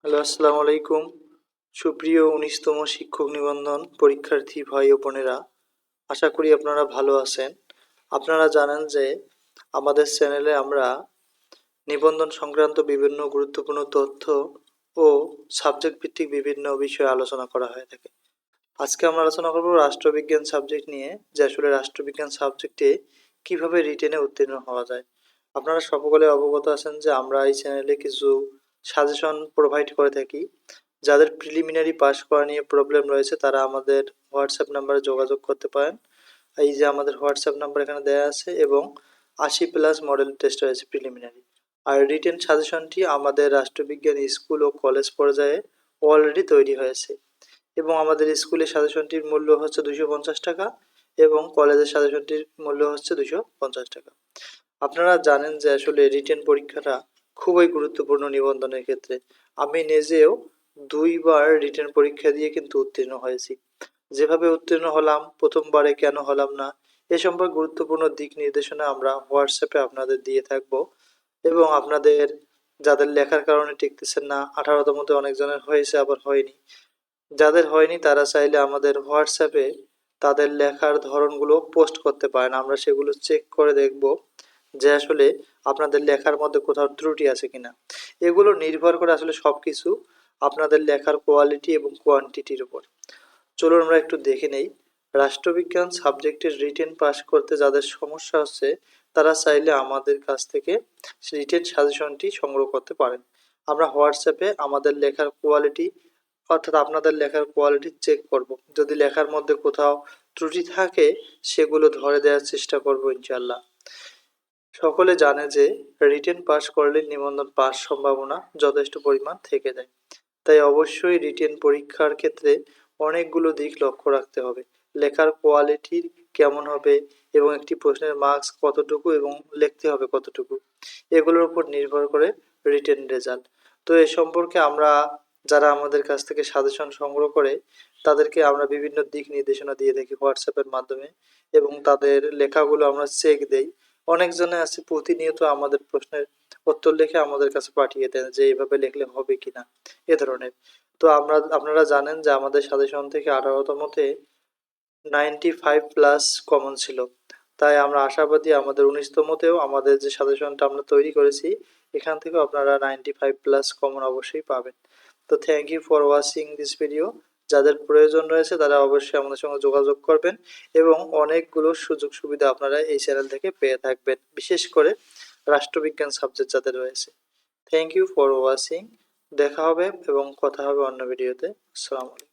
Hello, আসসালামু আলাইকুম। সুপ্রিয় ১৯তম শিক্ষক নিবন্ধন পরীক্ষার্থী ভাই ও বোনেরা, আশা করি আপনারা ভালো আছেন। আপনারা জানেন যে আমাদের চ্যানেলে আমরা নিবন্ধন সংক্রান্ত বিভিন্ন গুরুত্বপূর্ণ তথ্য ও সাবজেক্ট ভিত্তিক বিভিন্ন বিষয়ে আলোচনা করা হয়ে থাকে। আজকে আমরা আলোচনা করব রাষ্ট্রবিজ্ঞান সাবজেক্ট নিয়ে, যে আসলে রাষ্ট্রবিজ্ঞান সাবজেক্টে কিভাবে রিটেনে উত্তীর্ণ হওয়া যায়। আপনারা সকলে অবগত আছেন যে আমরা এই চ্যানেলে কিছু সাজেশন প্রোভাইড করে থাকি। যাদের প্রিলিমিনারি পাস করা নিয়ে প্রবলেম রয়েছে তারা আমাদের হোয়াটসঅ্যাপ নাম্বারে যোগাযোগ করতে পারেন। এই যে আমাদের হোয়াটসঅ্যাপ নাম্বার এখানে দেওয়া আছে, এবং ৮০+ মডেল টেস্ট রয়েছে প্রিলিমিনারি। আর রিটেন সাজেশনটি আমাদের রাষ্ট্রবিজ্ঞান স্কুল ও কলেজ পর্যায়ে অলরেডি তৈরি হয়েছে, এবং আমাদের স্কুলের সাজেশনটির মূল্য হচ্ছে 250 টাকা এবং কলেজের সাজেশনটির মূল্য হচ্ছে 250 টাকা। আপনারা জানেন যে আসলে রিটেন পরীক্ষাটা খুবই গুরুত্বপূর্ণ নিবন্ধনের ক্ষেত্রে। আমি নিজেও 2বার রিটেন পরীক্ষা দিয়ে কিন্তু উত্তীর্ণ হয়েছি। যেভাবে উত্তীর্ণ হলাম, প্রথমবারে কেন হলাম না, এ সম্পর্কে গুরুত্বপূর্ণ দিক নির্দেশনা আমরা হোয়াটসঅ্যাপে আপনাদের দিয়ে থাকবো। এবং আপনাদের যাদের লেখার কারণে টিকতেছেন না, 18তমতে অনেকজনের হয়েছে আবার হয়নি, যাদের হয়নি তারা চাইলে আমাদের হোয়াটসঅ্যাপে তাদের লেখার ধরনগুলো পোস্ট করতে পারেন। আমরা সেগুলো চেক করে দেখব যে আসলে আপনাদের লেখার মধ্যে কোথাও ত্রুটি আছে কিনা। এগুলো নির্ভর করে আসলে সবকিছু আপনাদের লেখার কোয়ালিটি এবং কোয়ান্টিটির উপর। চলুন আমরা একটু দেখে নেই। রাষ্ট্রবিজ্ঞান সাবজেক্টের রিটেন পাস করতে যাদের সমস্যা হচ্ছে তারা চাইলে আমাদের কাছ থেকে রিটেন সাজেশনটি সংগ্রহ করতে পারেন। আমরা হোয়াটসঅ্যাপে আমাদের লেখার কোয়ালিটি, অর্থাৎ আপনাদের লেখার কোয়ালিটি চেক করব। যদি লেখার মধ্যে কোথাও ত্রুটি থাকে সেগুলো ধরে দেওয়ার চেষ্টা করব ইনশাল্লাহ। সকলে জানে যে রিটেন পাস করলে নিবন্ধন পাস সম্ভাবনা যথেষ্ট পরিমাণ থেকে যায়। তাই অবশ্যই রিটেন পরীক্ষার ক্ষেত্রে অনেকগুলো দিক লক্ষ্য রাখতে হবে। লেখার কোয়ালিটি কেমন হবে, এবং একটি প্রশ্নের মার্কস কতটুকু এবং লিখতে হবে কতটুকু, এগুলোর উপর নির্ভর করে রিটেন রেজাল্ট। তো এ সম্পর্কে আমরা, যারা আমাদের কাছ থেকে সাজেশন সংগ্রহ করে, তাদেরকে আমরা বিভিন্ন দিক নির্দেশনা দিয়ে থাকি হোয়াটসঅ্যাপের মাধ্যমে, এবং তাদের লেখাগুলো আমরা চেক দেই। অনেকজনে আছে প্রতিনিয়ত আমাদের প্রশ্নের উত্তর লিখে আমাদের কাছে পাঠিয়ে দেন যে এইভাবে লিখলে হবে কিনা, এ ধরনের। তো আপনারা জানেন যে আমাদের সাজেশন থেকে 18তমতে 95+ কমন ছিল। তাই আমরা আশাবাদী আমাদের 19তমতেও আমাদের যে সাজেশনটা আমরা তৈরি করেছি এখান থেকেও আপনারা 95+ কমন অবশ্যই পাবেন। তো thank you for watching this video. যাদের প্রয়োজন রয়েছে তারা অবশ্যই আমাদের সঙ্গে যোগাযোগ করবেন, এবং অনেকগুলো সুযোগ সুবিধা আপনারা এই চ্যানেল থেকে পেয়ে থাকবেন, বিশেষ করে রাষ্ট্রবিজ্ঞান সাবজেক্ট যাদের রয়েছে। Thank you for watching. দেখা হবে এবং কথা হবে অন্য ভিডিওতে। আসসালামু আলাইকুম।